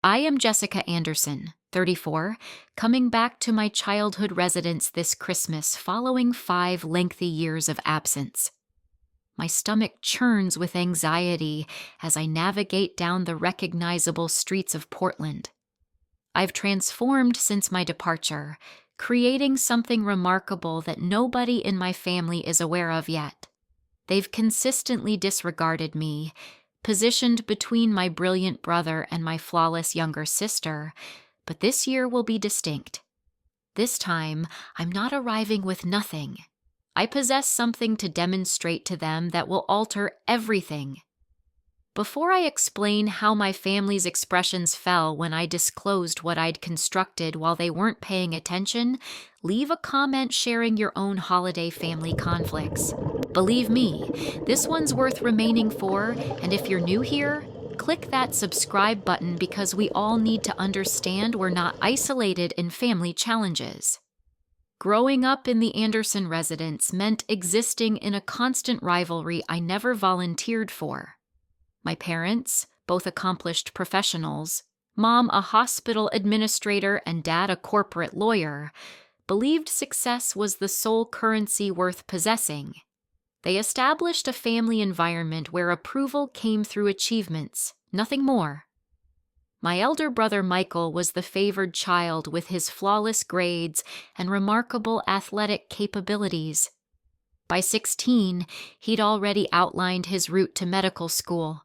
I am Jessica Anderson, 34, coming back to my childhood residence this Christmas following 5 lengthy years of absence. My stomach churns with anxiety as I navigate down the recognizable streets of Portland. I've transformed since my departure, creating something remarkable that nobody in my family is aware of yet. They've consistently disregarded me, positioned between my brilliant brother and my flawless younger sister, but this year will be distinct. This time, I'm not arriving with nothing. I possess something to demonstrate to them that will alter everything. Before I explain how my family's expressions fell when I disclosed what I'd constructed while they weren't paying attention, leave a comment sharing your own holiday family conflicts. Believe me, this one's worth remaining for, and if you're new here, click that subscribe button because we all need to understand we're not isolated in family challenges. Growing up in the Anderson residence meant existing in a constant rivalry I never volunteered for. My parents, both accomplished professionals, Mom a hospital administrator and Dad a corporate lawyer, believed success was the sole currency worth possessing. They established a family environment where approval came through achievements, nothing more. My elder brother Michael was the favored child with his flawless grades and remarkable athletic capabilities. By 16, he'd already outlined his route to medical school.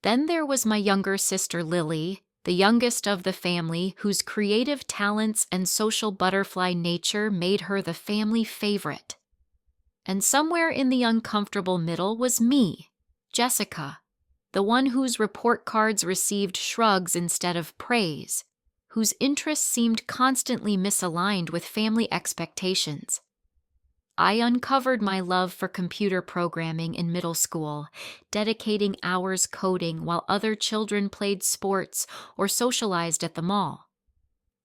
Then there was my younger sister Lily, the youngest of the family, whose creative talents and social butterfly nature made her the family favorite. And somewhere in the uncomfortable middle was me, Jessica, the one whose report cards received shrugs instead of praise, whose interests seemed constantly misaligned with family expectations. I uncovered my love for computer programming in middle school, dedicating hours coding while other children played sports or socialized at the mall.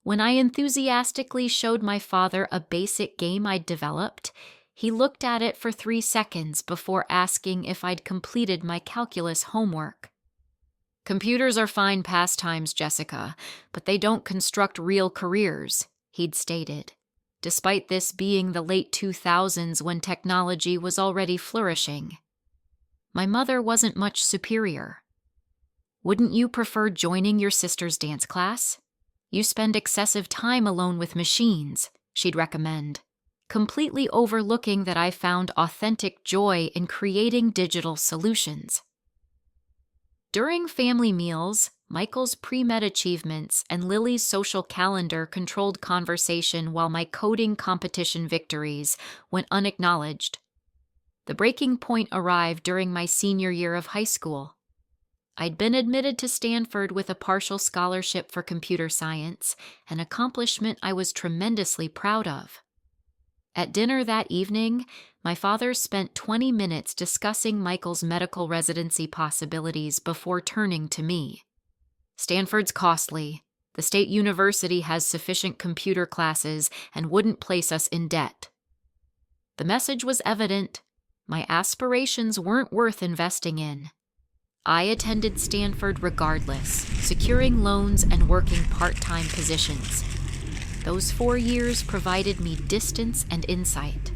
When I enthusiastically showed my father a basic game I'd developed, he looked at it for 3 seconds before asking if I'd completed my calculus homework. "Computers are fine pastimes, Jessica, but they don't construct real careers," he'd stated, despite this being the late 2000s when technology was already flourishing. My mother wasn't much superior. "Wouldn't you prefer joining your sister's dance class? You spend excessive time alone with machines," she'd recommend, completely overlooking that I found authentic joy in creating digital solutions. During family meals, Michael's pre-med achievements and Lily's social calendar controlled conversation while my coding competition victories went unacknowledged. The breaking point arrived during my senior year of high school. I'd been admitted to Stanford with a partial scholarship for computer science, an accomplishment I was tremendously proud of. At dinner that evening, my father spent 20 minutes discussing Michael's medical residency possibilities before turning to me. "Stanford's costly. The state university has sufficient computer classes and wouldn't place us in debt." The message was evident. My aspirations weren't worth investing in. I attended Stanford regardless, securing loans and working part-time positions. Those 4 years provided me distance and insight.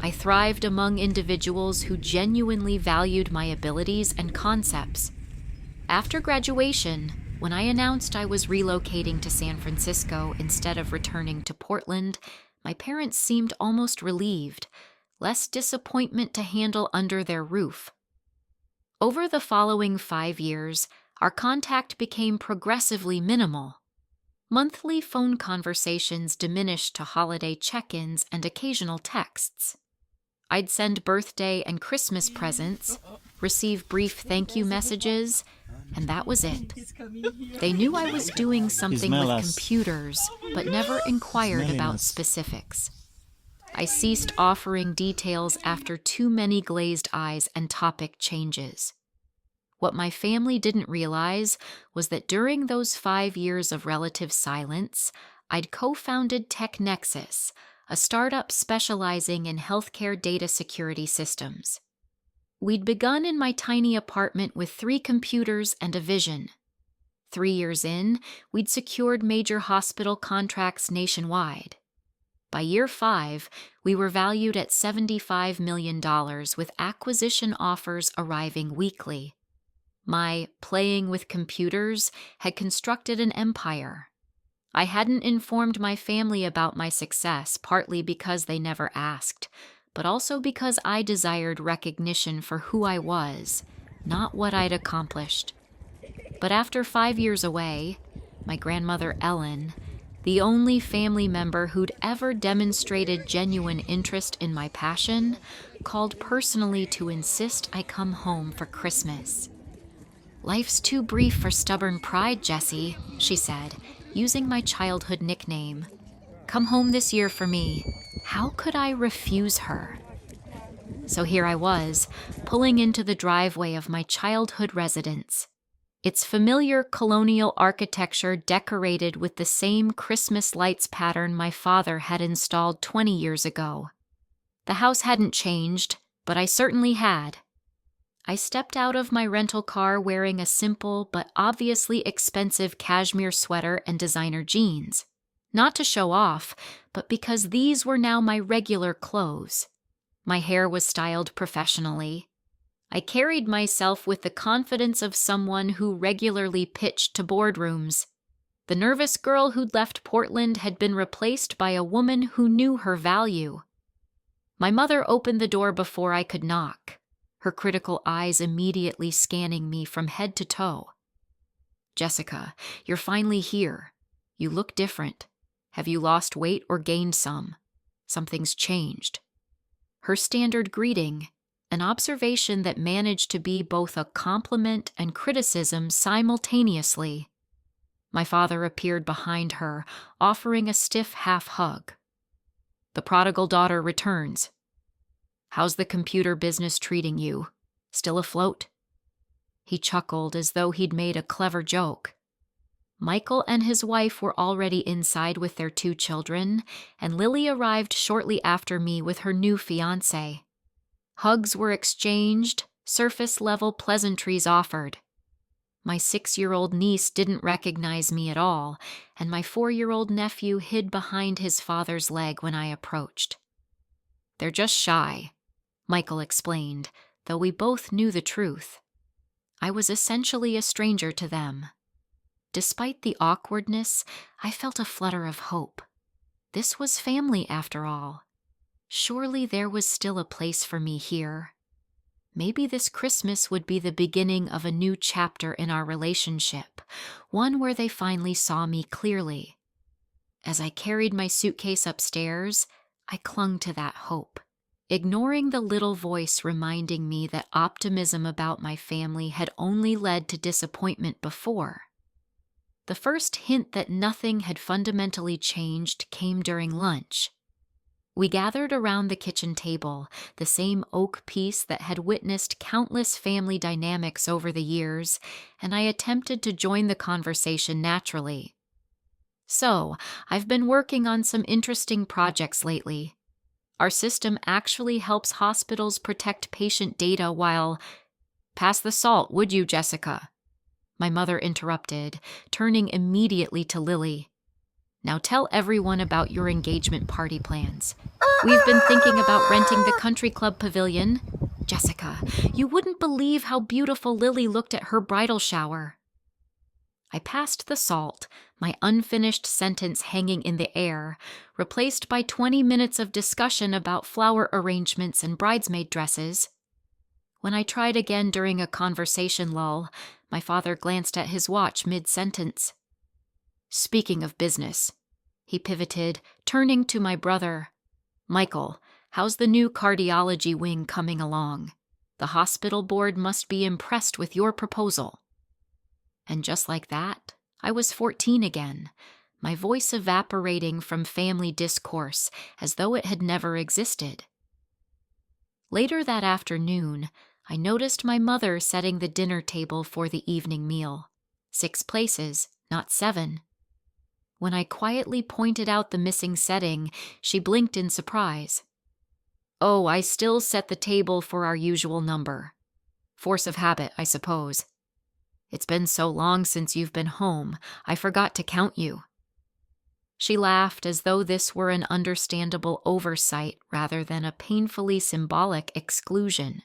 I thrived among individuals who genuinely valued my abilities and concepts. After graduation, when I announced I was relocating to San Francisco instead of returning to Portland, my parents seemed almost relieved, less disappointment to handle under their roof. Over the following 5 years, our contact became progressively minimal. Monthly phone conversations diminished to holiday check-ins and occasional texts. I'd send birthday and Christmas presents, receive brief thank you messages, and that was it. They knew I was doing something with computers, but never inquired about specifics. I ceased offering details after too many glazed eyes and topic changes. What my family didn't realize was that during those 5 years of relative silence, I'd co-founded TechNexus, a startup specializing in healthcare data security systems. We'd begun in my tiny apartment with 3 computers and a vision. 3 years in, we'd secured major hospital contracts nationwide. By year 5, we were valued at $75 million, with acquisition offers arriving weekly. My playing with computers had constructed an empire. I hadn't informed my family about my success, partly because they never asked, but also because I desired recognition for who I was, not what I'd accomplished. But after 5 years away, my grandmother Ellen, the only family member who'd ever demonstrated genuine interest in my passion, called personally to insist I come home for Christmas. "Life's too brief for stubborn pride, Jessie," she said, using my childhood nickname. "Come home this year for me." How could I refuse her? So here I was, pulling into the driveway of my childhood residence. Its familiar colonial architecture decorated with the same Christmas lights pattern my father had installed 20 years ago. The house hadn't changed, but I certainly had. I stepped out of my rental car wearing a simple but obviously expensive cashmere sweater and designer jeans. Not to show off, but because these were now my regular clothes. My hair was styled professionally. I carried myself with the confidence of someone who regularly pitched to boardrooms. The nervous girl who'd left Portland had been replaced by a woman who knew her value. My mother opened the door before I could knock, her critical eyes immediately scanning me from head to toe. "Jessica, you're finally here. You look different. Have you lost weight or gained some? Something's changed." Her standard greeting, an observation that managed to be both a compliment and criticism simultaneously. My father appeared behind her, offering a stiff half-hug. "The prodigal daughter returns. How's the computer business treating you? Still afloat?" He chuckled as though he'd made a clever joke. Michael and his wife were already inside with their 2 children, and Lily arrived shortly after me with her new fiancé. Hugs were exchanged, surface-level pleasantries offered. My 6-year-old niece didn't recognize me at all, and my 4-year-old nephew hid behind his father's leg when I approached. "They're just shy," Michael explained, though we both knew the truth. I was essentially a stranger to them. Despite the awkwardness, I felt a flutter of hope. This was family after all. Surely there was still a place for me here. Maybe this Christmas would be the beginning of a new chapter in our relationship, one where they finally saw me clearly. As I carried my suitcase upstairs, I clung to that hope, ignoring the little voice reminding me that optimism about my family had only led to disappointment before. The first hint that nothing had fundamentally changed came during lunch. We gathered around the kitchen table, the same oak piece that had witnessed countless family dynamics over the years, and I attempted to join the conversation naturally. "So, I've been working on some interesting projects lately. Our system actually helps hospitals protect patient data while—" "Pass the salt, would you, Jessica?" My mother interrupted, turning immediately to Lily. "Now tell everyone about your engagement party plans. We've been thinking about renting the country club pavilion. Jessica, you wouldn't believe how beautiful Lily looked at her bridal shower." I passed the salt, my unfinished sentence hanging in the air, replaced by 20 minutes of discussion about flower arrangements and bridesmaid dresses. When I tried again during a conversation lull, my father glanced at his watch mid-sentence. "Speaking of business," he pivoted, turning to my brother. "Michael, how's the new cardiology wing coming along? The hospital board must be impressed with your proposal." And just like that, I was 14 again, my voice evaporating from family discourse as though it had never existed. Later that afternoon, I noticed my mother setting the dinner table for the evening meal. 6 places, not 7. When I quietly pointed out the missing setting, she blinked in surprise. "Oh, I still set the table for our usual number. Force of habit, I suppose." It's been so long since you've been home, I forgot to count you." She laughed as though this were an understandable oversight rather than a painfully symbolic exclusion.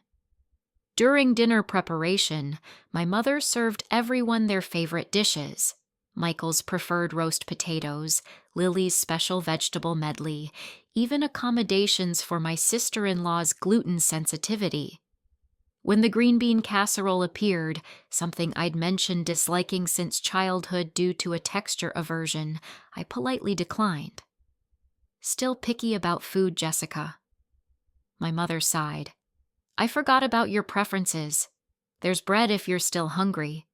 During dinner preparation, my mother served everyone their favorite dishes: Michael's preferred roast potatoes, Lily's special vegetable medley, even accommodations for my sister-in-law's gluten sensitivity. When the green bean casserole appeared, something I'd mentioned disliking since childhood due to a texture aversion, I politely declined. "Still picky about food, Jessica." My mother sighed. "I forgot about your preferences. There's bread if you're still hungry."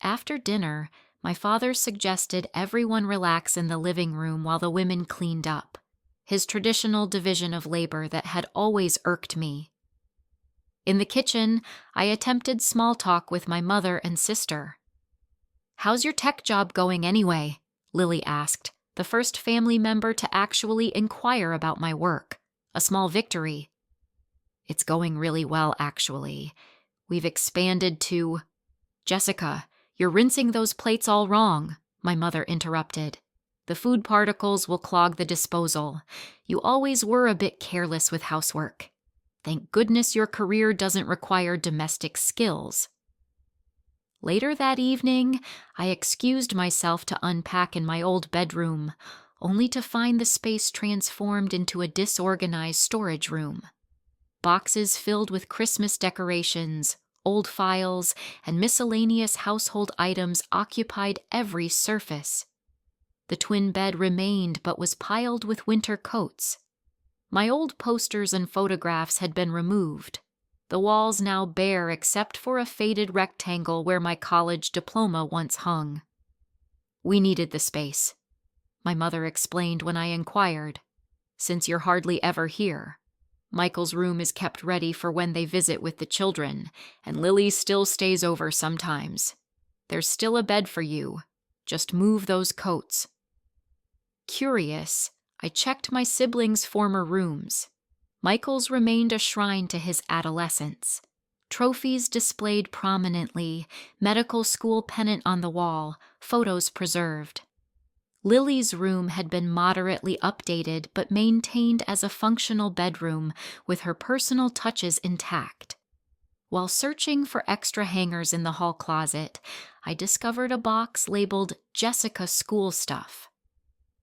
After dinner, my father suggested everyone relax in the living room while the women cleaned up, his traditional division of labor that had always irked me. In the kitchen, I attempted small talk with my mother and sister. "How's your tech job going anyway?" Lily asked, the first family member to actually inquire about my work. A small victory. "It's going really well, actually. We've expanded to—" "Jessica, you're rinsing those plates all wrong," my mother interrupted. "The food particles will clog the disposal. You always were a bit careless with housework. Thank goodness your career doesn't require domestic skills." Later that evening, I excused myself to unpack in my old bedroom, only to find the space transformed into a disorganized storage room. Boxes filled with Christmas decorations, old files, and miscellaneous household items occupied every surface. The twin bed remained but was piled with winter coats. My old posters and photographs had been removed, the walls now bare except for a faded rectangle where my college diploma once hung. "We needed the space," my mother explained when I inquired, "since you're hardly ever here. Michael's room is kept ready for when they visit with the children, and Lily still stays over sometimes. There's still a bed for you. Just move those coats." Curious, I checked my siblings' former rooms. Michael's remained a shrine to his adolescence. Trophies displayed prominently, medical school pennant on the wall, photos preserved. Lily's room had been moderately updated but maintained as a functional bedroom with her personal touches intact. While searching for extra hangers in the hall closet, I discovered a box labeled Jessica School Stuff.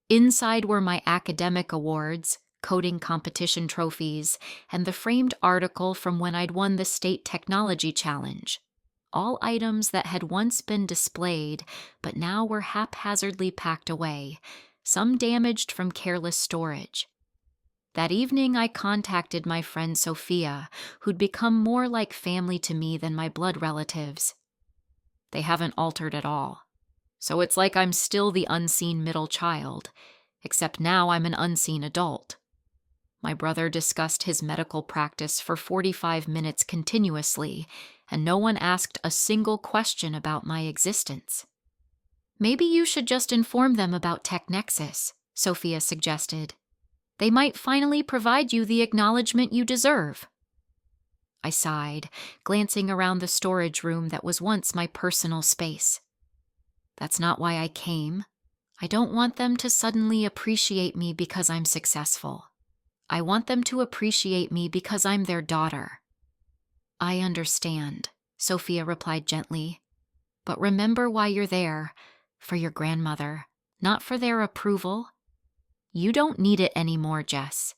Inside were my academic awards, coding competition trophies, and the framed article from when I'd won the State Technology Challenge. All items that had once been displayed, but now were haphazardly packed away, some damaged from careless storage. That evening I contacted my friend Sophia, who'd become more like family to me than my blood relatives. "They haven't altered at all. So it's like I'm still the unseen middle child, except now I'm an unseen adult." My brother discussed his medical practice for 45 minutes continuously, and no one asked a single question about my existence. "Maybe you should just inform them about TechNexus," Sophia suggested. "They might finally provide you the acknowledgement you deserve." I sighed, glancing around the storage room that was once my personal space. "That's not why I came. I don't want them to suddenly appreciate me because I'm successful. I want them to appreciate me because I'm their daughter." "I understand," Sophia replied gently. "But remember why you're there, for your grandmother, not for their approval. You don't need it anymore, Jess.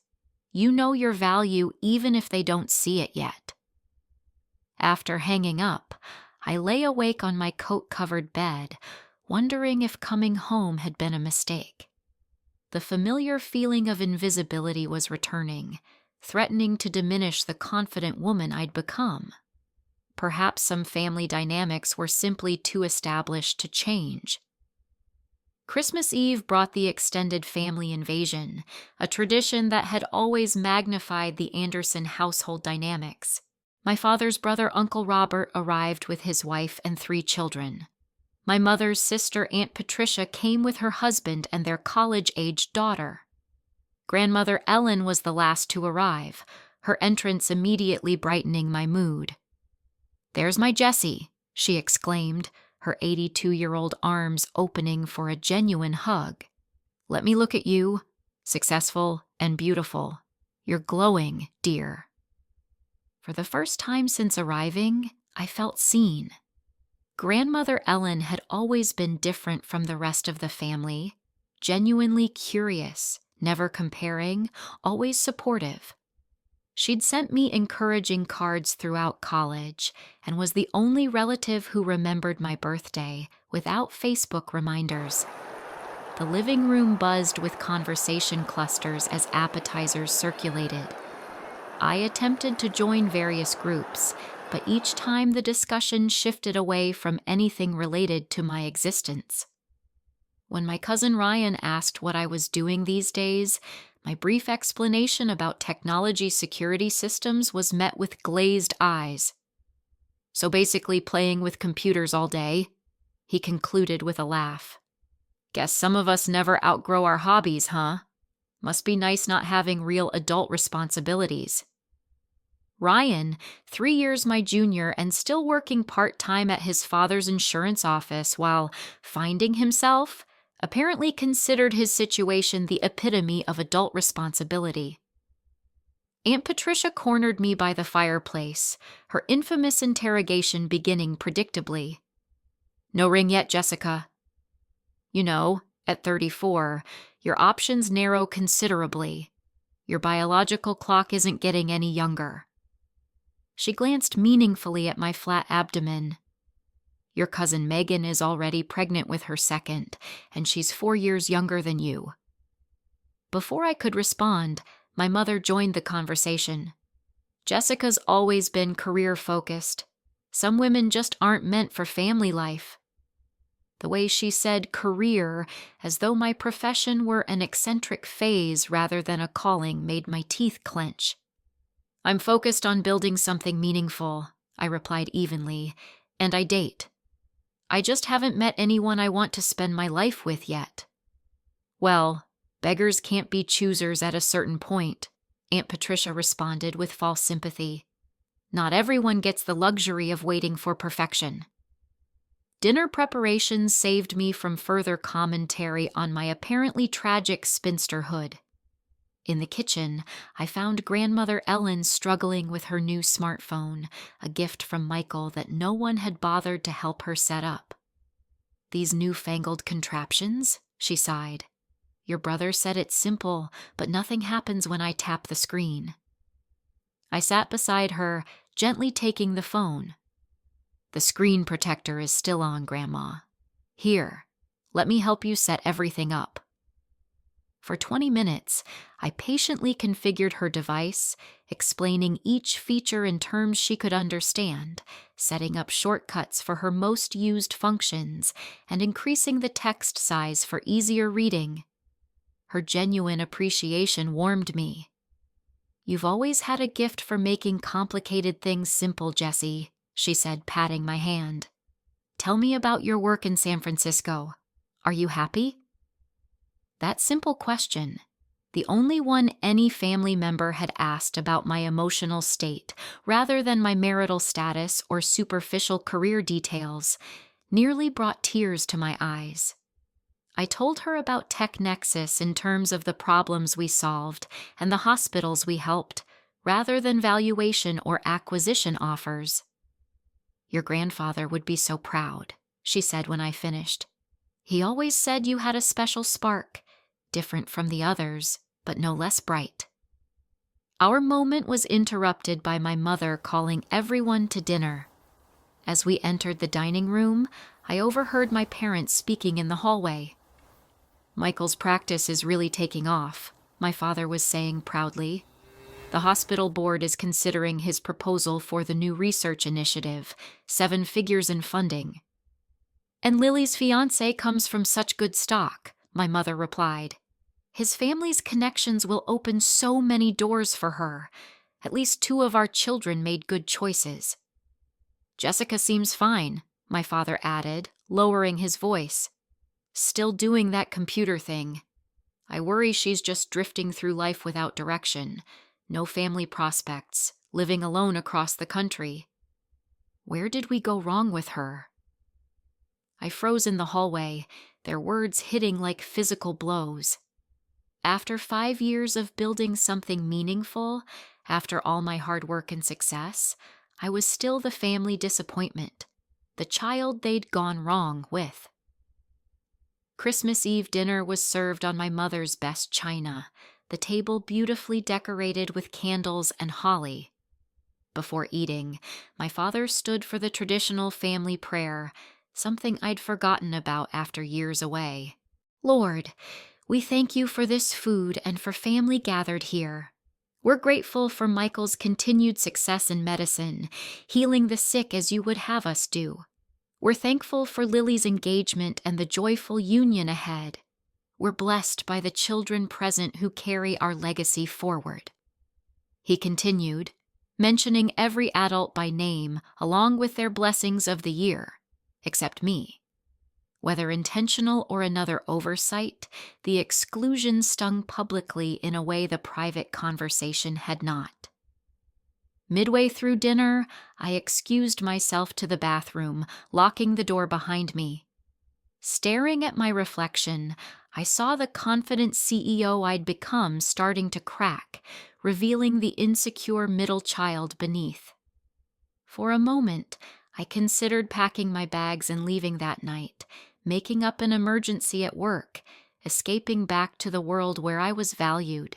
You know your value even if they don't see it yet." After hanging up, I lay awake on my coat-covered bed, wondering if coming home had been a mistake. The familiar feeling of invisibility was returning, threatening to diminish the confident woman I'd become. Perhaps some family dynamics were simply too established to change. Christmas Eve brought the extended family invasion, a tradition that had always magnified the Anderson household dynamics. My father's brother, Uncle Robert, arrived with his wife and 3 children. My mother's sister, Aunt Patricia, came with her husband and their college-aged daughter. Grandmother Ellen was the last to arrive, her entrance immediately brightening my mood. "There's my Jessie," she exclaimed, her 82-year-old arms opening for a genuine hug. "Let me look at you, successful and beautiful. You're glowing, dear." For the first time since arriving, I felt seen. Grandmother Ellen had always been different from the rest of the family, genuinely curious, never comparing, always supportive. She'd sent me encouraging cards throughout college and was the only relative who remembered my birthday without Facebook reminders. The living room buzzed with conversation clusters as appetizers circulated. I attempted to join various groups, but each time the discussion shifted away from anything related to my existence. When my cousin Ryan asked what I was doing these days, my brief explanation about technology security systems was met with glazed eyes. "So basically playing with computers all day," he concluded with a laugh. "Guess some of us never outgrow our hobbies, huh? Must be nice not having real adult responsibilities." Ryan, 3 years my junior and still working part-time at his father's insurance office while finding himself, apparently considered his situation the epitome of adult responsibility. Aunt Patricia cornered me by the fireplace, her infamous interrogation beginning predictably. "No ring yet, Jessica. You know, at 34, your options narrow considerably. Your biological clock isn't getting any younger." She glanced meaningfully at my flat abdomen. "Your cousin Megan is already pregnant with her second, and she's 4 years younger than you." Before I could respond, my mother joined the conversation. "Jessica's always been career-focused. Some women just aren't meant for family life." The way she said career, as though my profession were an eccentric phase rather than a calling, made my teeth clench. "I'm focused on building something meaningful," I replied evenly, "and I date. I just haven't met anyone I want to spend my life with yet." "Well, beggars can't be choosers at a certain point," Aunt Patricia responded with false sympathy. "Not everyone gets the luxury of waiting for perfection." Dinner preparations saved me from further commentary on my apparently tragic spinsterhood. In the kitchen, I found Grandmother Ellen struggling with her new smartphone, a gift from Michael that no one had bothered to help her set up. "These newfangled contraptions?" she sighed. "Your brother said it's simple, but nothing happens when I tap the screen." I sat beside her, gently taking the phone. "The screen protector is still on, Grandma. Here, let me help you set everything up." For 20 minutes, I patiently configured her device, explaining each feature in terms she could understand, setting up shortcuts for her most used functions, and increasing the text size for easier reading. Her genuine appreciation warmed me. "You've always had a gift for making complicated things simple, Jessie," she said, patting my hand. "Tell me about your work in San Francisco. Are you happy?" That simple question, the only one any family member had asked about my emotional state rather than my marital status or superficial career details, nearly brought tears to my eyes. I told her about TechNexus in terms of the problems we solved and the hospitals we helped, rather than valuation or acquisition offers. "Your grandfather would be so proud," she said when I finished. "He always said you had a special spark, different from the others, but no less bright." Our moment was interrupted by my mother calling everyone to dinner. As we entered the dining room, I overheard my parents speaking in the hallway. "Michael's practice is really taking off," my father was saying proudly. "The hospital board is considering his proposal for the new research initiative, 7 figures in funding." "And Lily's fiancé comes from such good stock," my mother replied. "His family's connections will open so many doors for her. At least 2 of our children made good choices." "Jessica seems fine," my father added, lowering his voice. "Still doing that computer thing. I worry she's just drifting through life without direction. No family prospects, living alone across the country." Where did we go wrong with her? I froze in the hallway, their words hitting like physical blows. After 5 years of building something meaningful, after all my hard work and success, I was still the family disappointment, the child they'd gone wrong with. Christmas Eve dinner was served on my mother's best china, the table beautifully decorated with candles and holly. Before eating, my father stood for the traditional family prayer, something I'd forgotten about after years away. Lord, we thank you for this food and for family gathered here. We're grateful for Michael's continued success in medicine, healing the sick as you would have us do. We're thankful for Lily's engagement and the joyful union ahead. We're blessed by the children present who carry our legacy forward. He continued, mentioning every adult by name along with their blessings of the year, except me. Whether intentional or another oversight, the exclusion stung publicly in a way the private conversation had not. Midway through dinner, I excused myself to the bathroom, locking the door behind me. Staring at my reflection, I saw the confident CEO I'd become starting to crack, revealing the insecure middle child beneath. For a moment, I considered packing my bags and leaving that night, making up an emergency at work, escaping back to the world where I was valued.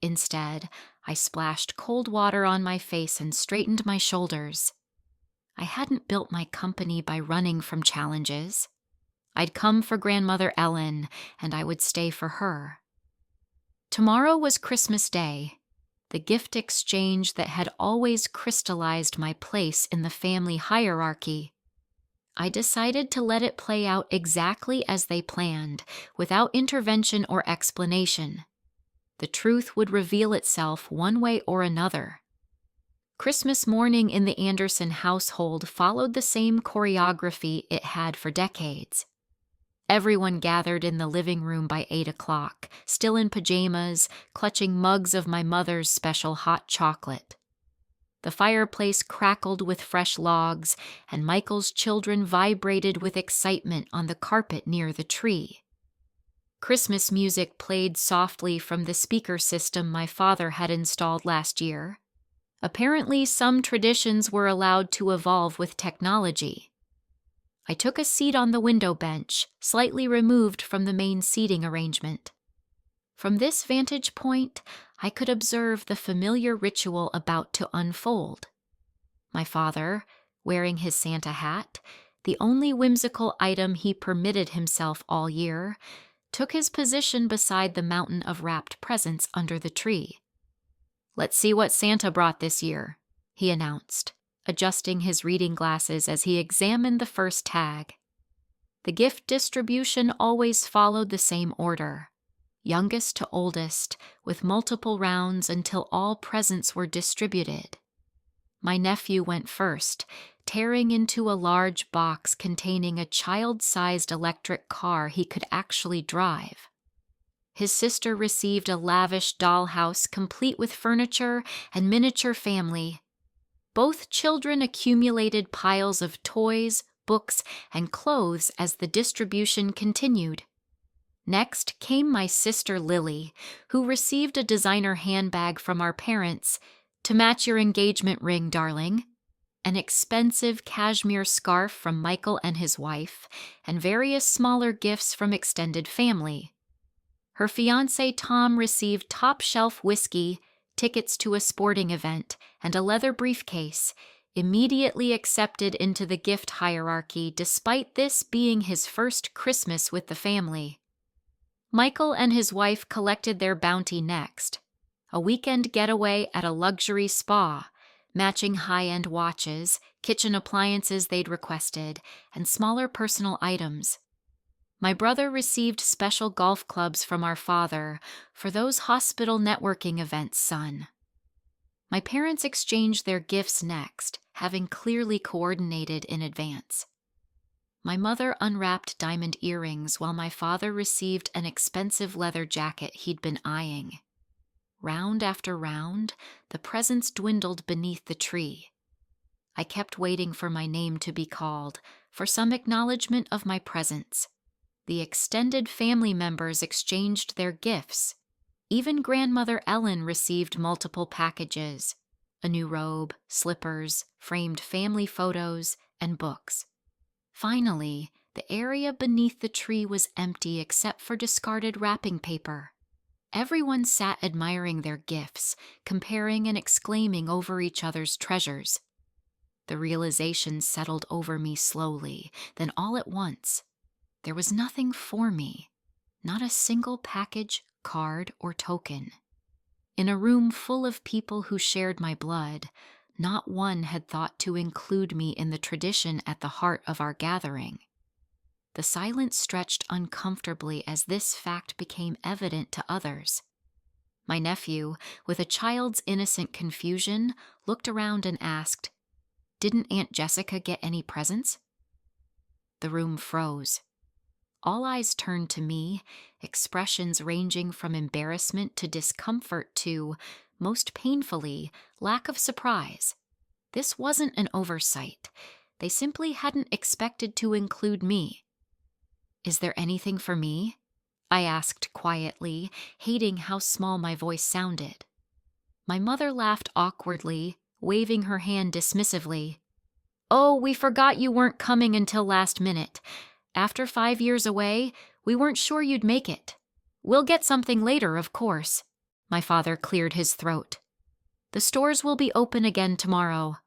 Instead, I splashed cold water on my face and straightened my shoulders. I hadn't built my company by running from challenges. I'd come for Grandmother Ellen, and I would stay for her. Tomorrow was Christmas Day, the gift exchange that had always crystallized my place in the family hierarchy. I decided to let it play out exactly as they planned, without intervention or explanation. The truth would reveal itself one way or another. Christmas morning in the Anderson household followed the same choreography it had for decades. Everyone gathered in the living room by 8 o'clock, still in pajamas, clutching mugs of my mother's special hot chocolate. The fireplace crackled with fresh logs, and Michael's children vibrated with excitement on the carpet near the tree. Christmas music played softly from the speaker system my father had installed last year. Apparently, some traditions were allowed to evolve with technology. I took a seat on the window bench, slightly removed from the main seating arrangement. From this vantage point, I could observe the familiar ritual about to unfold. My father, wearing his Santa hat, the only whimsical item he permitted himself all year, took his position beside the mountain of wrapped presents under the tree. "Let's see what Santa brought this year," he announced, adjusting his reading glasses as he examined the first tag. The gift distribution always followed the same order, youngest to oldest, with multiple rounds until all presents were distributed. My nephew went first, tearing into a large box containing a child-sized electric car he could actually drive. His sister received a lavish dollhouse complete with furniture and miniature family. Both children accumulated piles of toys, books, and clothes as the distribution continued. Next came my sister Lily, who received a designer handbag from our parents, "To match your engagement ring, darling," an expensive cashmere scarf from Michael and his wife, and various smaller gifts from extended family. Her fiancé Tom received top-shelf whiskey, tickets to a sporting event, and a leather briefcase, immediately accepted into the gift hierarchy despite this being his first Christmas with the family. Michael and his wife collected their bounty next, a weekend getaway at a luxury spa, matching high-end watches, kitchen appliances they'd requested, and smaller personal items. My brother received special golf clubs from our father for those hospital networking events, son. My parents exchanged their gifts next, having clearly coordinated in advance. My mother unwrapped diamond earrings while my father received an expensive leather jacket he'd been eyeing. Round after round, the presents dwindled beneath the tree. I kept waiting for my name to be called, for some acknowledgement of my presence. The extended family members exchanged their gifts. Even grandmother Ellen received multiple packages: a new robe, slippers, framed family photos, and books. Finally, the area beneath the tree was empty except for discarded wrapping paper. Everyone sat admiring their gifts, comparing and exclaiming over each other's treasures. The realization settled over me slowly, then all at once. There was nothing for me, not a single package, card, or token. In a room full of people who shared my blood, not one had thought to include me in the tradition at the heart of our gathering. The silence stretched uncomfortably as this fact became evident to others. My nephew, with a child's innocent confusion, looked around and asked, "Didn't Aunt Jessica get any presents?" The room froze. All eyes turned to me, expressions ranging from embarrassment to discomfort to, most painfully, lack of surprise. This wasn't an oversight. They simply hadn't expected to include me. "Is there anything for me?" I asked quietly, hating how small my voice sounded. My mother laughed awkwardly, waving her hand dismissively. "Oh, we forgot you weren't coming until last minute. After 5 years away, we weren't sure you'd make it. We'll get something later, of course." My father cleared his throat. "The stores will be open again tomorrow.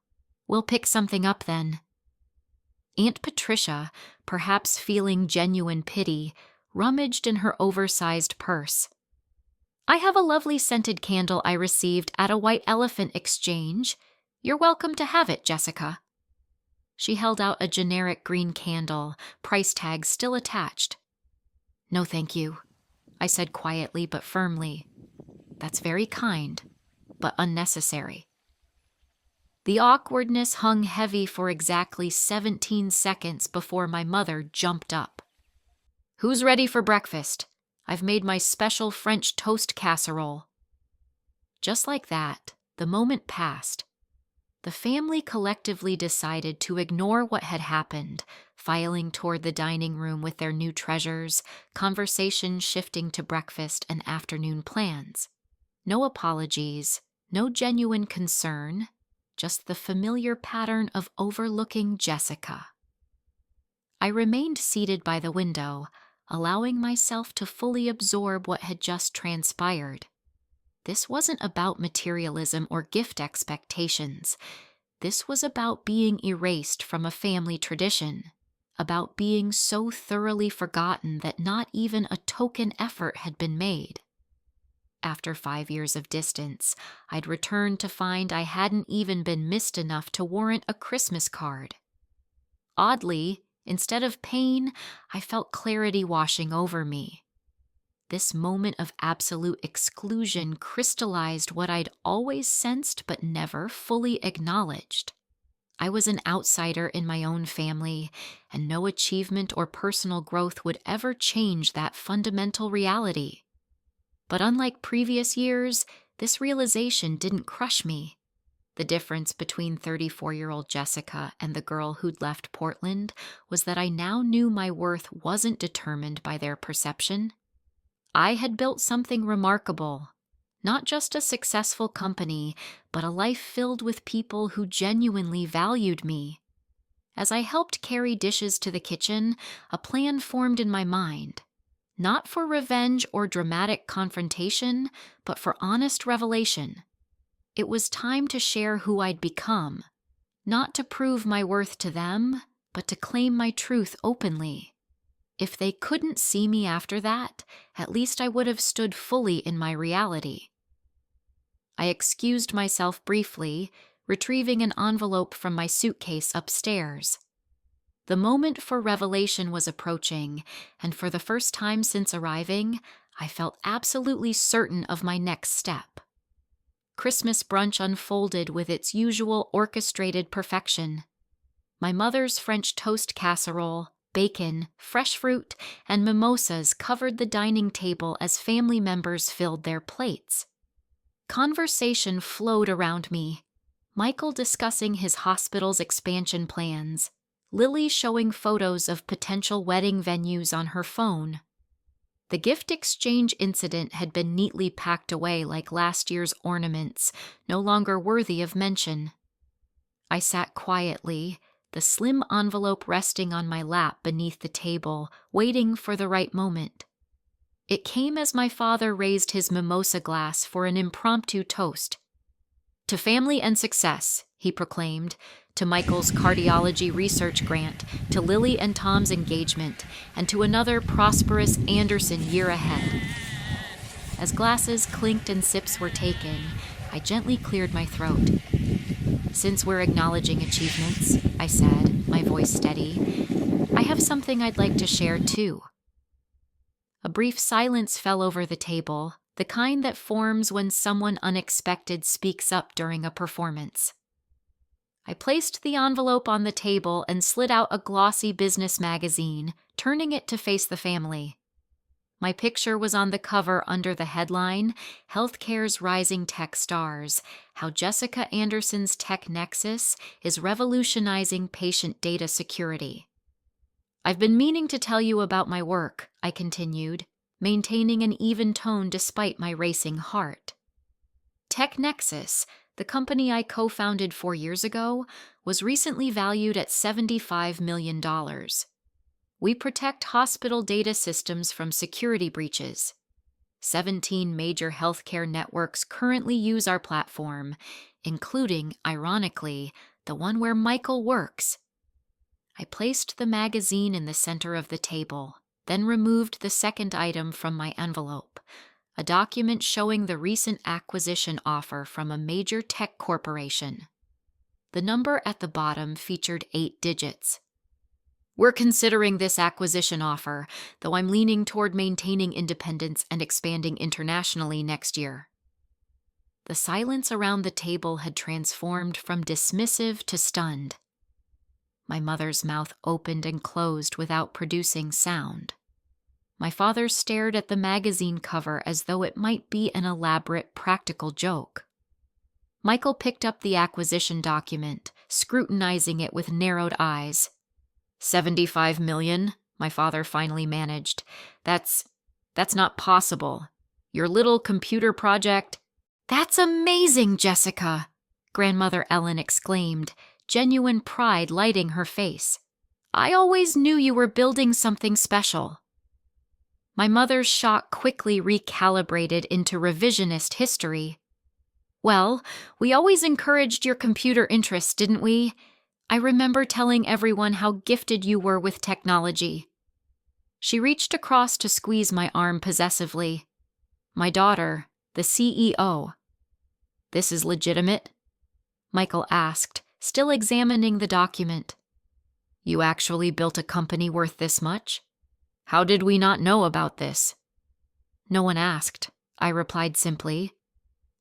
We'll pick something up then." Aunt Patricia, perhaps feeling genuine pity, rummaged in her oversized purse. "I have a lovely scented candle I received at a White Elephant exchange. You're welcome to have it, Jessica." She held out a generic green candle, price tag still attached. "No, thank you," I said quietly but firmly. "That's very kind, but unnecessary." The awkwardness hung heavy for exactly 17 seconds before my mother jumped up. "Who's ready for breakfast? I've made my special French toast casserole." Just like that, the moment passed. The family collectively decided to ignore what had happened, filing toward the dining room with their new treasures, conversation shifting to breakfast and afternoon plans. No apologies, no genuine concern, just the familiar pattern of overlooking Jessica. I remained seated by the window, allowing myself to fully absorb what had just transpired. This wasn't about materialism or gift expectations. This was about being erased from a family tradition, about being so thoroughly forgotten that not even a token effort had been made. After 5 years of distance, I'd returned to find I hadn't even been missed enough to warrant a Christmas card. Oddly, instead of pain, I felt clarity washing over me. This moment of absolute exclusion crystallized what I'd always sensed but never fully acknowledged. I was an outsider in my own family, and no achievement or personal growth would ever change that fundamental reality. But unlike previous years, this realization didn't crush me. The difference between 34-year-old Jessica and the girl who'd left Portland was that I now knew my worth wasn't determined by their perception. I had built something remarkable, not just a successful company, but a life filled with people who genuinely valued me. As I helped carry dishes to the kitchen, a plan formed in my mind. Not for revenge or dramatic confrontation, but for honest revelation. It was time to share who I'd become, not to prove my worth to them, but to claim my truth openly. If they couldn't see me after that, at least I would have stood fully in my reality. I excused myself briefly, retrieving an envelope from my suitcase upstairs. The moment for revelation was approaching, and for the first time since arriving, I felt absolutely certain of my next step. Christmas brunch unfolded with its usual orchestrated perfection. My mother's French toast casserole, bacon, fresh fruit, and mimosas covered the dining table as family members filled their plates. Conversation flowed around me. Michael discussing his hospital's expansion plans, Lily showing photos of potential wedding venues on her phone. The gift exchange incident had been neatly packed away like last year's ornaments, no longer worthy of mention. I sat quietly, the slim envelope resting on my lap beneath the table, waiting for the right moment. It came as my father raised his mimosa glass for an impromptu toast. "To family and success," he proclaimed, "to Michael's cardiology research grant, to Lily and Tom's engagement, and to another prosperous Anderson year ahead." As glasses clinked and sips were taken, I gently cleared my throat. "Since we're acknowledging achievements," I said, my voice steady, "I have something I'd like to share too." A brief silence fell over the table, the kind that forms when someone unexpected speaks up during a performance. I placed the envelope on the table and slid out a glossy business magazine, turning it to face the family. My picture was on the cover under the headline, "Healthcare's Rising Tech Stars: How Jessica Anderson's Tech Nexus is Revolutionizing Patient Data Security." "I've been meaning to tell you about my work," I continued, maintaining an even tone despite my racing heart. Tech Nexus, the company I co-founded 4 years ago, was recently valued at $75 million. We protect hospital data systems from security breaches. 17 major healthcare networks currently use our platform, including, ironically, the one where Michael works. I placed the magazine in the center of the table, then removed the second item from my envelope, a document showing the recent acquisition offer from a major tech corporation. The number at the bottom featured 8 digits. "We're considering this acquisition offer, though I'm leaning toward maintaining independence and expanding internationally next year." The silence around the table had transformed from dismissive to stunned. My mother's mouth opened and closed without producing sound. My father stared at the magazine cover as though it might be an elaborate practical joke. Michael picked up the acquisition document, scrutinizing it with narrowed eyes. "$75 million, my father finally managed. That's not possible. Your little computer project—" "That's amazing, Jessica!" Grandmother Ellen exclaimed, genuine pride lighting her face. "I always knew you were building something special." My mother's shock quickly recalibrated into revisionist history. "Well, we always encouraged your computer interests, didn't we? I remember telling everyone how gifted you were with technology." She reached across to squeeze my arm possessively. "My daughter, the CEO." "This is legitimate?" Michael asked, still examining the document. "You actually built a company worth this much? How did we not know about this?" "No one asked," I replied simply.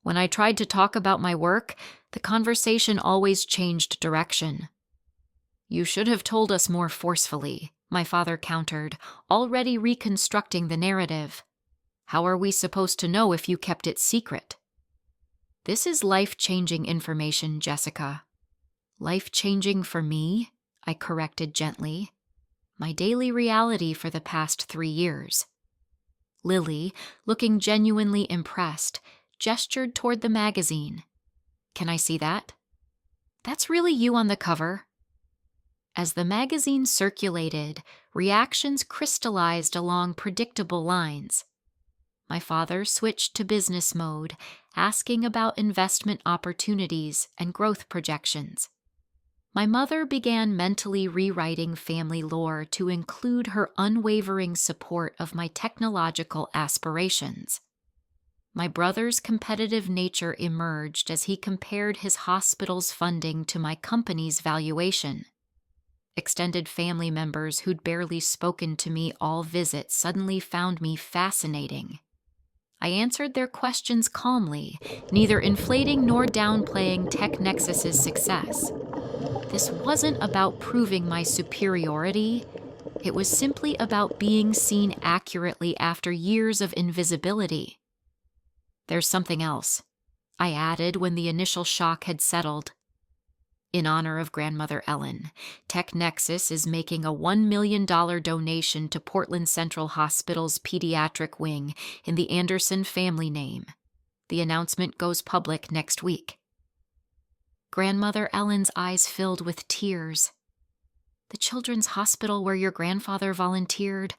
When I tried to talk about my work, the conversation always changed direction. "You should have told us more forcefully," my father countered, already reconstructing the narrative. "How are we supposed to know if you kept it secret?" "This is life-changing information, Jessica." "Life-changing for me?" I corrected gently. "My daily reality for the past 3 years." Lily, looking genuinely impressed, gestured toward the magazine. "Can I see that?" "That's really you on the cover." As the magazine circulated, reactions crystallized along predictable lines. My father switched to business mode, asking about investment opportunities and growth projections. My mother began mentally rewriting family lore to include her unwavering support of my technological aspirations. My brother's competitive nature emerged as he compared his hospital's funding to my company's valuation. Extended family members who'd barely spoken to me all visit suddenly found me fascinating. I answered their questions calmly, neither inflating nor downplaying TechNexus's success. This wasn't about proving my superiority. It was simply about being seen accurately after years of invisibility. "There's something else," I added when the initial shock had settled. In honor of Grandmother Ellen, TechNexus is making a $1 million donation to Portland Central Hospital's pediatric wing in the Anderson family name. The announcement goes public next week. Grandmother Ellen's eyes filled with tears. The children's hospital where your grandfather volunteered?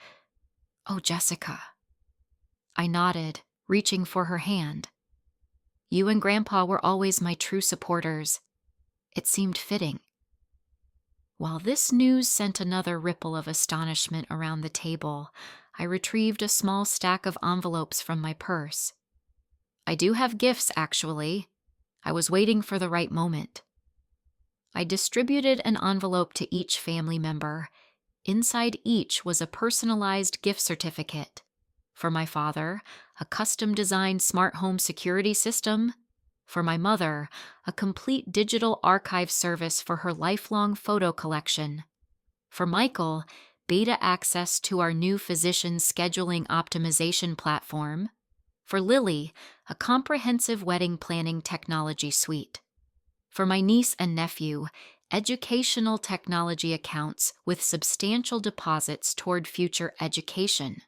Oh, Jessica. I nodded, reaching for her hand. You and Grandpa were always my true supporters. It seemed fitting. While this news sent another ripple of astonishment around the table, I retrieved a small stack of envelopes from my purse. I do have gifts, actually. I was waiting for the right moment. I distributed an envelope to each family member. Inside each was a personalized gift certificate. For my father, a custom-designed smart home security system. For my mother, a complete digital archive service for her lifelong photo collection. For Michael, beta access to our new physician scheduling optimization platform. For Lily, a comprehensive wedding planning technology suite. For my niece and nephew, educational technology accounts with substantial deposits toward future education.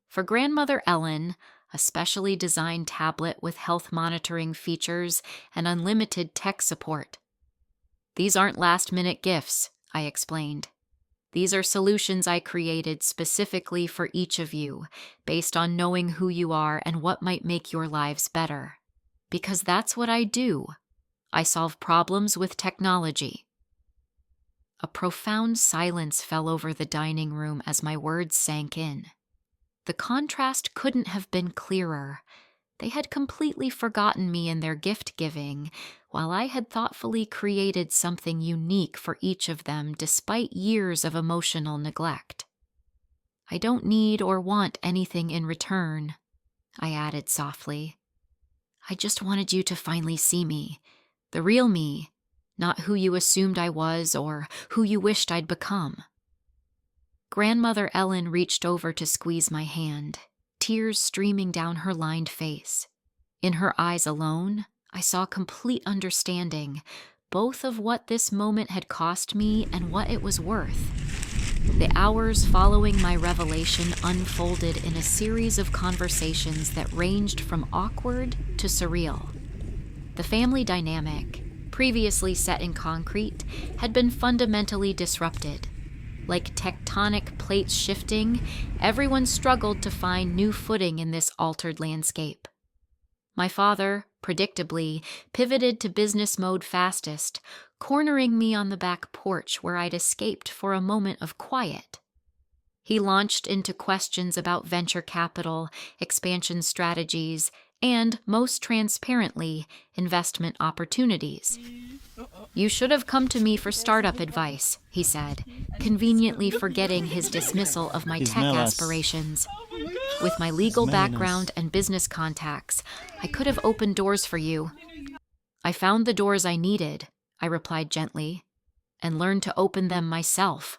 For Grandmother Ellen, a specially designed tablet with health monitoring features and unlimited tech support. These aren't last-minute gifts, I explained. These are solutions I created specifically for each of you, based on knowing who you are and what might make your lives better. Because that's what I do. I solve problems with technology. A profound silence fell over the dining room as my words sank in. The contrast couldn't have been clearer. They had completely forgotten me in their gift-giving, while I had thoughtfully created something unique for each of them despite years of emotional neglect. I don't need or want anything in return, I added softly. I just wanted you to finally see me, the real me, not who you assumed I was or who you wished I'd become. Grandmother Ellen reached over to squeeze my hand, tears streaming down her lined face. In her eyes alone, I saw complete understanding, both of what this moment had cost me and what it was worth. The hours following my revelation unfolded in a series of conversations that ranged from awkward to surreal. The family dynamic, previously set in concrete, had been fundamentally disrupted. Like tectonic plates shifting, everyone struggled to find new footing in this altered landscape. My father, predictably, pivoted to business mode fastest, cornering me on the back porch where I'd escaped for a moment of quiet. He launched into questions about venture capital, expansion strategies, and, most transparently, investment opportunities. You should have come to me for startup advice, he said, conveniently forgetting his dismissal of my tech aspirations. With my legal background and business contacts, I could have opened doors for you. I found the doors I needed, I replied gently, and learned to open them myself.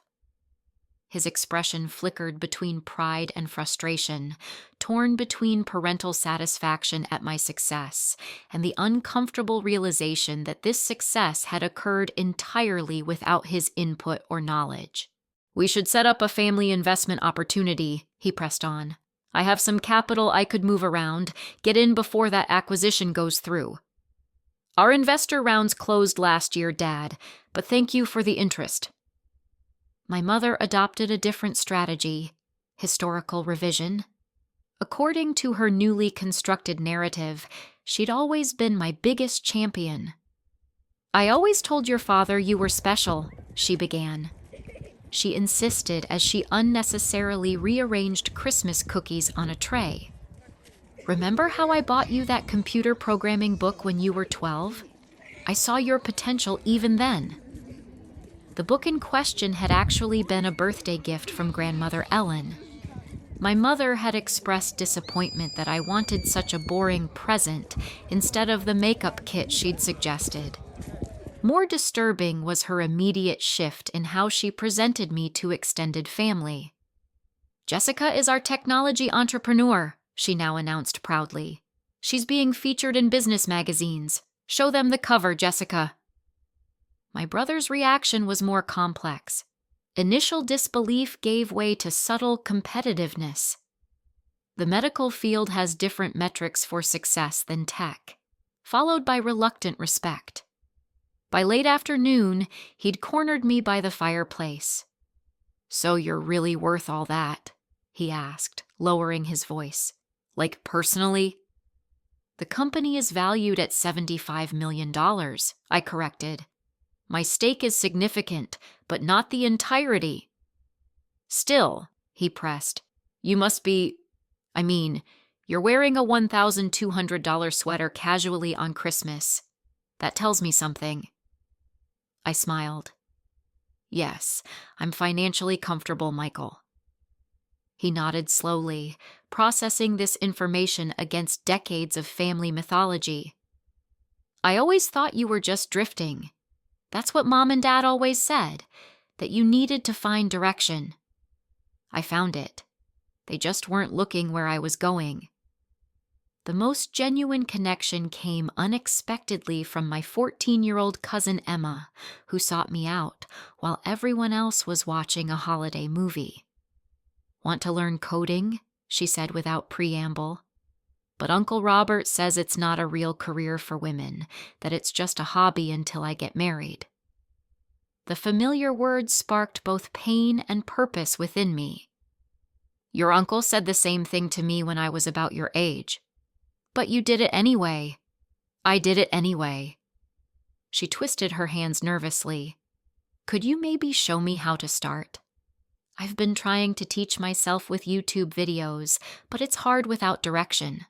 His expression flickered between pride and frustration, torn between parental satisfaction at my success and the uncomfortable realization that this success had occurred entirely without his input or knowledge. We should set up a family investment opportunity, he pressed on. I have some capital I could move around, get in before that acquisition goes through. Our investor rounds closed last year, Dad, but thank you for the interest. My mother adopted a different strategy, historical revision. According to her newly constructed narrative, she'd always been my biggest champion. I always told your father you were special, she began. She insisted as she unnecessarily rearranged Christmas cookies on a tray. Remember how I bought you that computer programming book when you were 12? I saw your potential even then. The book in question had actually been a birthday gift from Grandmother Ellen. My mother had expressed disappointment that I wanted such a boring present instead of the makeup kit she'd suggested. More disturbing was her immediate shift in how she presented me to extended family. Jessica is our technology entrepreneur, she now announced proudly. She's being featured in business magazines. Show them the cover, Jessica. My brother's reaction was more complex. Initial disbelief gave way to subtle competitiveness. The medical field has different metrics for success than tech, followed by reluctant respect. By late afternoon, he'd cornered me by the fireplace. "So you're really worth all that?" he asked, lowering his voice. "Like personally?" "The company is valued at $75 million, I corrected. "My stake is significant, but not the entirety." "Still," he pressed, "you must be... you're wearing a $1,200 sweater casually on Christmas. That tells me something." I smiled. "Yes, I'm financially comfortable, Michael." He nodded slowly, processing this information against decades of family mythology. "I always thought you were just drifting. That's what Mom and Dad always said, that you needed to find direction. I found it. They just weren't looking where I was going." The most genuine connection came unexpectedly from my 14-year-old cousin Emma, who sought me out while everyone else was watching a holiday movie. "Want to learn coding?" she said without preamble. "But Uncle Robert says it's not a real career for women, that it's just a hobby until I get married." The familiar words sparked both pain and purpose within me. "Your uncle said the same thing to me when I was about your age." "But you did it anyway." "I did it anyway." She twisted her hands nervously. "Could you maybe show me how to start? I've been trying to teach myself with YouTube videos, but it's hard without direction."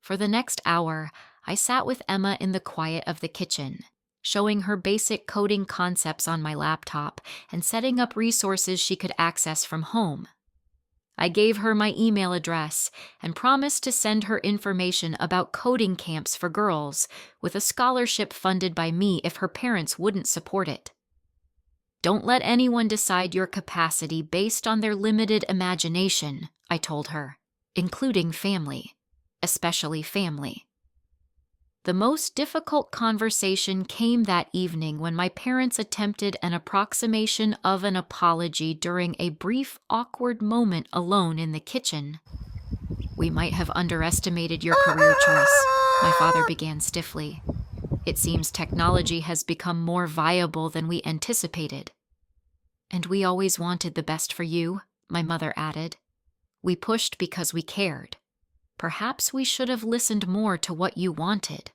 For the next hour, I sat with Emma in the quiet of the kitchen, showing her basic coding concepts on my laptop and setting up resources she could access from home. I gave her my email address and promised to send her information about coding camps for girls, with a scholarship funded by me if her parents wouldn't support it. "Don't let anyone decide your capacity based on their limited imagination," I told her, "including family, especially family." The most difficult conversation came that evening when my parents attempted an approximation of an apology during a brief, awkward moment alone in the kitchen. "We might have underestimated your career choice," my father began stiffly. "It seems technology has become more viable than we anticipated." "And we always wanted the best for you," my mother added. "We pushed because we cared. Perhaps we should have listened more to what you wanted."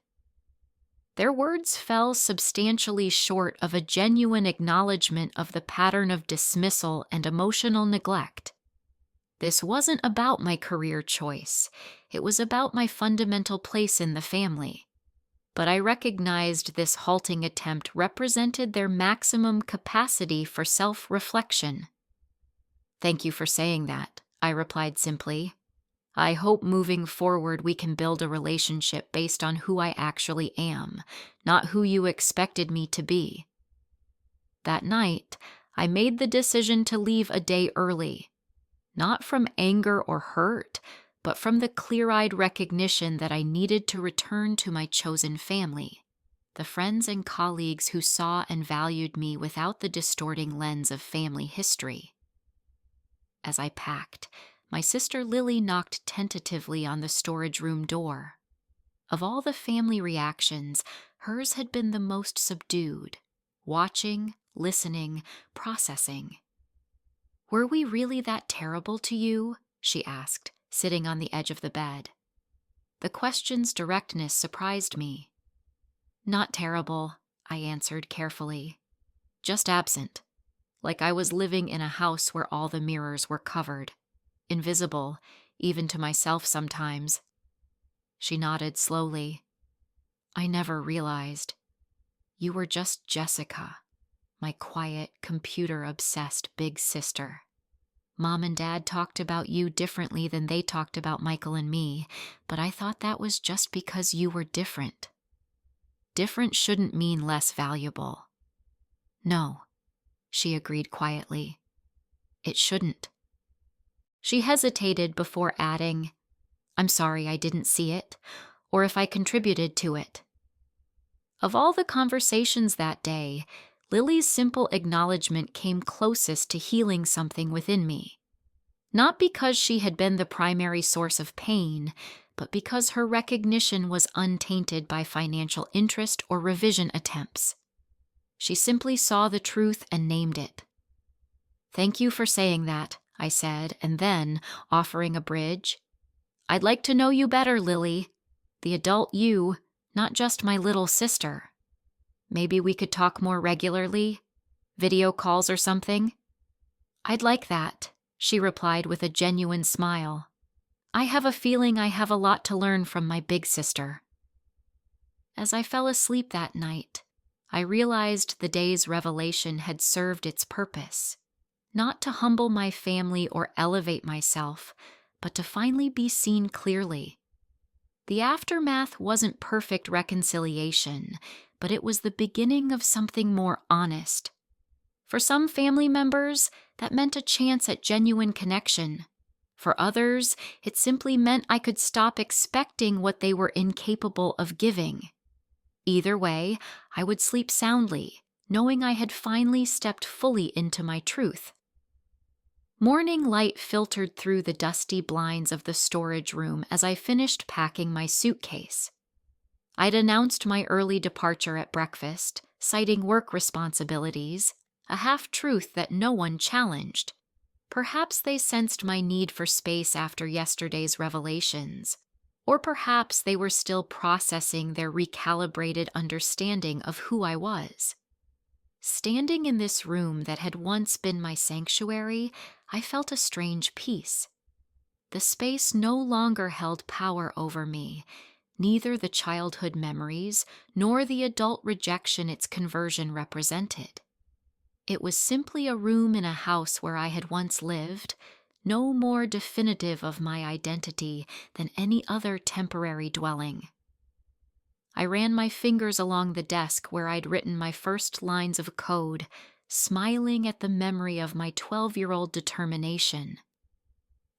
Their words fell substantially short of a genuine acknowledgement of the pattern of dismissal and emotional neglect. This wasn't about my career choice. It was about my fundamental place in the family. But I recognized this halting attempt represented their maximum capacity for self-reflection. "Thank you for saying that," I replied simply. "I hope moving forward we can build a relationship based on who I actually am, not who you expected me to be." That night, I made the decision to leave a day early, not from anger or hurt, but from the clear-eyed recognition that I needed to return to my chosen family, the friends and colleagues who saw and valued me without the distorting lens of family history. As I packed, my sister Lily knocked tentatively on the storage room door. Of all the family reactions, hers had been the most subdued, watching, listening, processing. "Were we really that terrible to you?" she asked, sitting on the edge of the bed. The question's directness surprised me. "Not terrible," I answered carefully. "Just absent, like I was living in a house where all the mirrors were covered. Invisible, even to myself sometimes." She nodded slowly. "I never realized. You were just Jessica, my quiet, computer-obsessed big sister. Mom and Dad talked about you differently than they talked about Michael and me, but I thought that was just because you were different. Different shouldn't mean less valuable." "No," she agreed quietly. "It shouldn't." She hesitated before adding, "I'm sorry I didn't see it, or if I contributed to it." Of all the conversations that day, Lily's simple acknowledgement came closest to healing something within me. Not because she had been the primary source of pain, but because her recognition was untainted by financial interest or revision attempts. She simply saw the truth and named it. "Thank you for saying that," I said, and then, offering a bridge, "I'd like to know you better, Lily. The adult you, not just my little sister. Maybe we could talk more regularly? Video calls or something?" "I'd like that," she replied with a genuine smile. "I have a feeling I have a lot to learn from my big sister." As I fell asleep that night, I realized the day's revelation had served its purpose. Not to humble my family or elevate myself, but to finally be seen clearly. The aftermath wasn't perfect reconciliation, but it was the beginning of something more honest. For some family members, that meant a chance at genuine connection. For others, it simply meant I could stop expecting what they were incapable of giving. Either way, I would sleep soundly, knowing I had finally stepped fully into my truth. Morning light filtered through the dusty blinds of the storage room as I finished packing my suitcase. I'd announced my early departure at breakfast, citing work responsibilities, a half-truth that no one challenged. Perhaps they sensed my need for space after yesterday's revelations, or perhaps they were still processing their recalibrated understanding of who I was. Standing in this room that had once been my sanctuary, I felt a strange peace. The space no longer held power over me, neither the childhood memories nor the adult rejection its conversion represented. It was simply a room in a house where I had once lived, no more definitive of my identity than any other temporary dwelling. I ran my fingers along the desk where I'd written my first lines of code, smiling at the memory of my 12-year-old determination.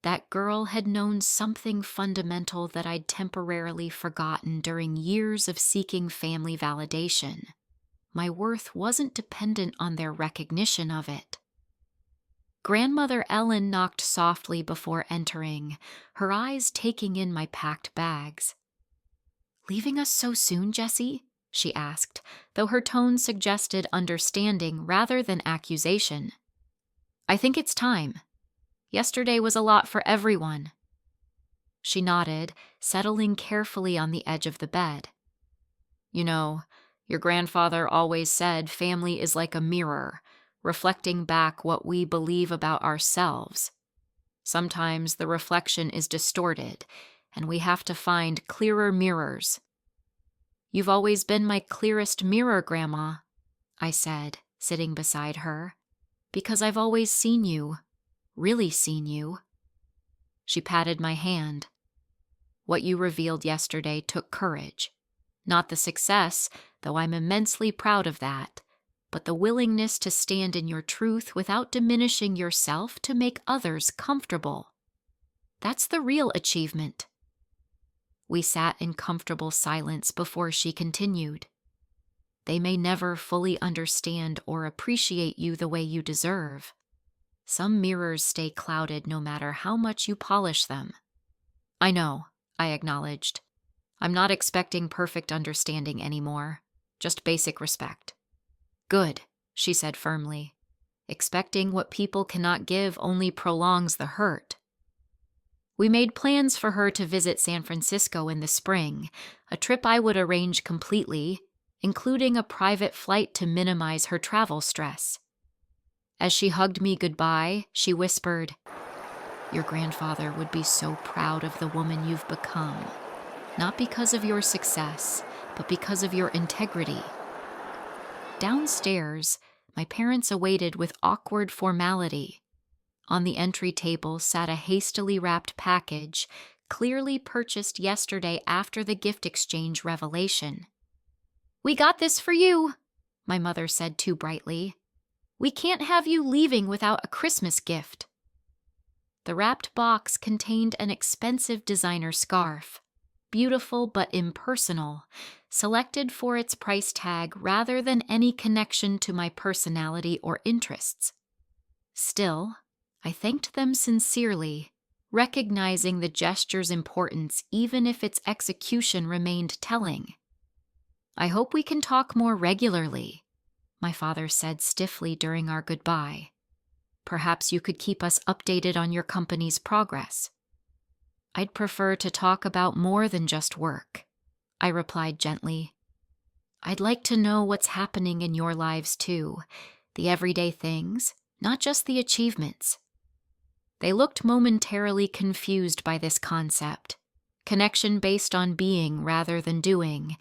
That girl had known something fundamental that I'd temporarily forgotten during years of seeking family validation. My worth wasn't dependent on their recognition of it. Grandmother Ellen knocked softly before entering, her eyes taking in my packed bags. "Leaving us so soon, Jessie?" she asked, though her tone suggested understanding rather than accusation. "I think it's time. Yesterday was a lot for everyone." She nodded, settling carefully on the edge of the bed. "You know, your grandfather always said family is like a mirror, reflecting back what we believe about ourselves. Sometimes the reflection is distorted, and we have to find clearer mirrors." "You've always been my clearest mirror, Grandma," I said, sitting beside her, "because I've always seen you, really seen you." She patted my hand. "What you revealed yesterday took courage. Not the success, though I'm immensely proud of that, but the willingness to stand in your truth without diminishing yourself to make others comfortable. That's the real achievement." We sat in comfortable silence before she continued. "They may never fully understand or appreciate you the way you deserve. Some mirrors stay clouded no matter how much you polish them." "I know," I acknowledged. "I'm not expecting perfect understanding anymore, just basic respect." "Good," she said firmly. "Expecting what people cannot give only prolongs the hurt." We made plans for her to visit San Francisco in the spring, a trip I would arrange completely, including a private flight to minimize her travel stress. As she hugged me goodbye, she whispered, "Your grandfather would be so proud of the woman you've become, not because of your success, but because of your integrity." Downstairs, my parents awaited with awkward formality. On the entry table sat a hastily wrapped package, clearly purchased yesterday after the gift exchange revelation. "We got this for you," my mother said too brightly. "We can't have you leaving without a Christmas gift." The wrapped box contained an expensive designer scarf. beautiful but impersonal, selected for its price tag rather than any connection to my personality or interests. Still, I thanked them sincerely, recognizing the gesture's importance even if its execution remained telling. "I hope we can talk more regularly," my father said stiffly during our goodbye. "Perhaps you could keep us updated on your company's progress." "I'd prefer to talk about more than just work," I replied gently. "I'd like to know what's happening in your lives too, the everyday things, not just the achievements." They looked momentarily confused by this concept, connection based on being rather than doing,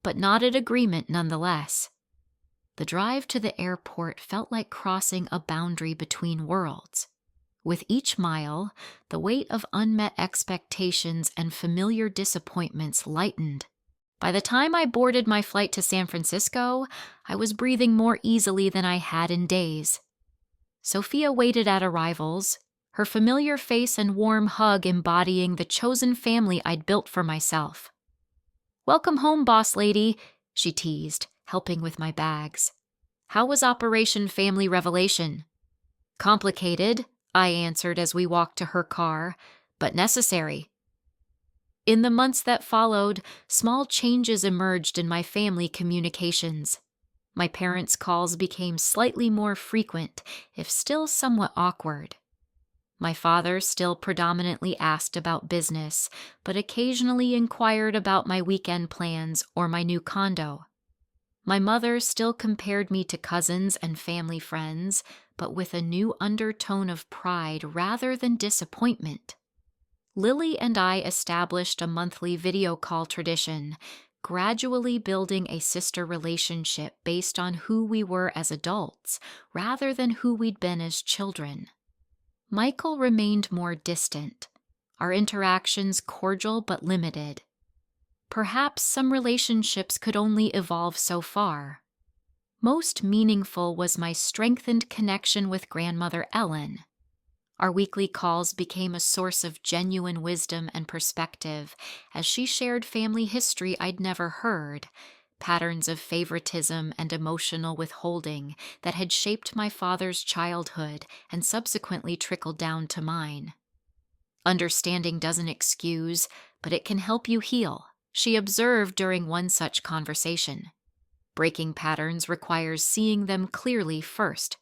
but nodded agreement nonetheless. The drive to the airport felt like crossing a boundary between worlds. With each mile, the weight of unmet expectations and familiar disappointments lightened. By the time I boarded my flight to San Francisco, I was breathing more easily than I had in days. Sophia waited at arrivals, her familiar face and warm hug embodying the chosen family I'd built for myself. "Welcome home, boss lady," she teased, helping with my bags. "How was Operation Family Revelation?" "Complicated," I answered as we walked to her car, "but necessary." In the months that followed, small changes emerged in my family communications. My parents' calls became slightly more frequent, if still somewhat awkward. My father still predominantly asked about business, but occasionally inquired about my weekend plans or my new condo. My mother still compared me to cousins and family friends, but with a new undertone of pride rather than disappointment. Lily and I established a monthly video call tradition, gradually building a sister relationship based on who we were as adults rather than who we'd been as children. Michael remained more distant, our interactions cordial but limited. Perhaps some relationships could only evolve so far. Most meaningful was my strengthened connection with grandmother Ellen. Our weekly calls became a source of genuine wisdom and perspective as she shared family history I'd never heard, patterns of favoritism and emotional withholding that had shaped my father's childhood and subsequently trickled down to mine. "Understanding doesn't excuse, but it can help you heal," she observed during one such conversation. "Breaking patterns requires seeing them clearly first."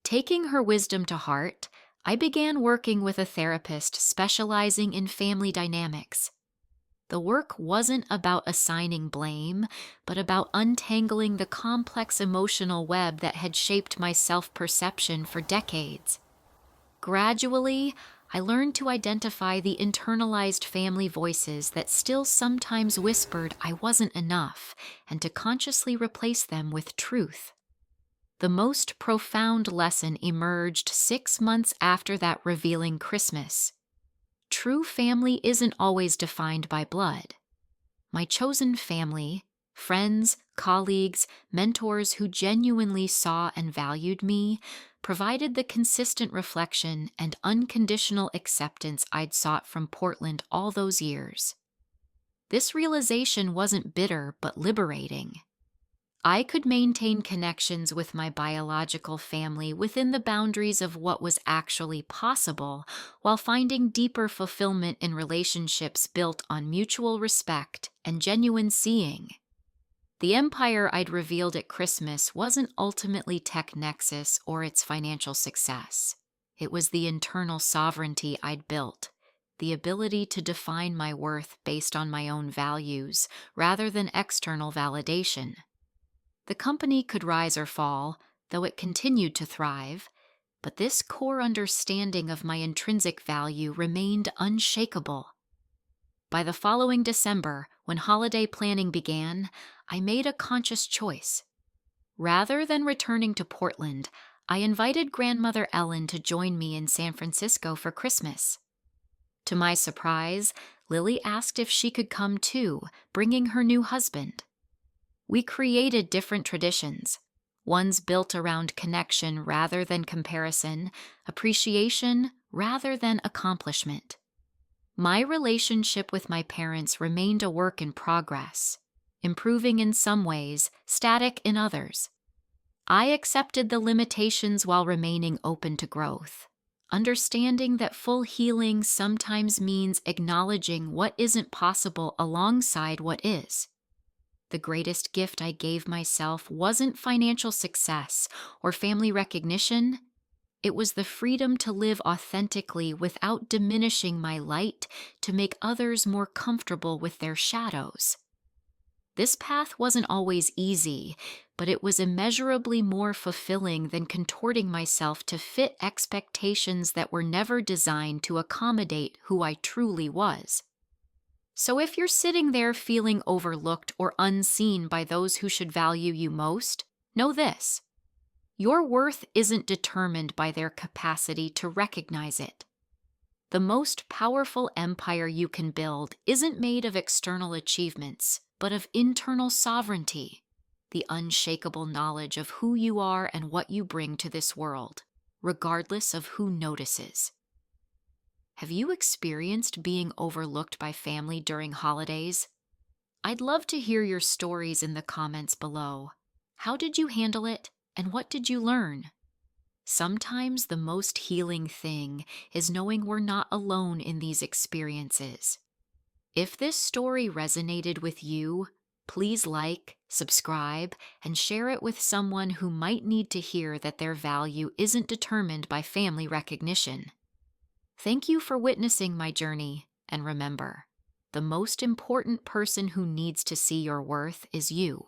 Taking her wisdom to heart, I began working with a therapist specializing in family dynamics. The work wasn't about assigning blame, but about untangling the complex emotional web that had shaped my self-perception for decades. Gradually, I learned to identify the internalized family voices that still sometimes whispered I wasn't enough, and to consciously replace them with truth. The most profound lesson emerged 6 months after that revealing Christmas. True family isn't always defined by blood. My chosen family, friends, colleagues, mentors who genuinely saw and valued me, provided the consistent reflection and unconditional acceptance I'd sought from Portland all those years. This realization wasn't bitter but liberating. I could maintain connections with my biological family within the boundaries of what was actually possible, while finding deeper fulfillment in relationships built on mutual respect and genuine seeing. The empire I'd revealed at Christmas wasn't ultimately TechNexus or its financial success. It was the internal sovereignty I'd built, the ability to define my worth based on my own values rather than external validation. The company could rise or fall, though it continued to thrive, but this core understanding of my intrinsic value remained unshakable. By the following December, when holiday planning began, I made a conscious choice. Rather than returning to Portland, I invited grandmother Ellen to join me in San Francisco for Christmas. To my surprise, Lily asked if she could come too, bringing her new husband. We created different traditions, ones built around connection rather than comparison, appreciation rather than accomplishment. My relationship with my parents remained a work in progress, improving in some ways, static in others. I accepted the limitations while remaining open to growth, understanding that full healing sometimes means acknowledging what isn't possible alongside what is. The greatest gift I gave myself wasn't financial success or family recognition. It was the freedom to live authentically without diminishing my light to make others more comfortable with their shadows. This path wasn't always easy, but it was immeasurably more fulfilling than contorting myself to fit expectations that were never designed to accommodate who I truly was. So if you're sitting there feeling overlooked or unseen by those who should value you most, know this: your worth isn't determined by their capacity to recognize it. The most powerful empire you can build isn't made of external achievements, but of internal sovereignty, the unshakable knowledge of who you are and what you bring to this world, regardless of who notices. Have you experienced being overlooked by family during holidays? I'd love to hear your stories in the comments below. How did you handle it, and what did you learn? Sometimes the most healing thing is knowing we're not alone in these experiences. If this story resonated with you, please like, subscribe, and share it with someone who might need to hear that their value isn't determined by family recognition. Thank you for witnessing my journey, and remember, the most important person who needs to see your worth is you.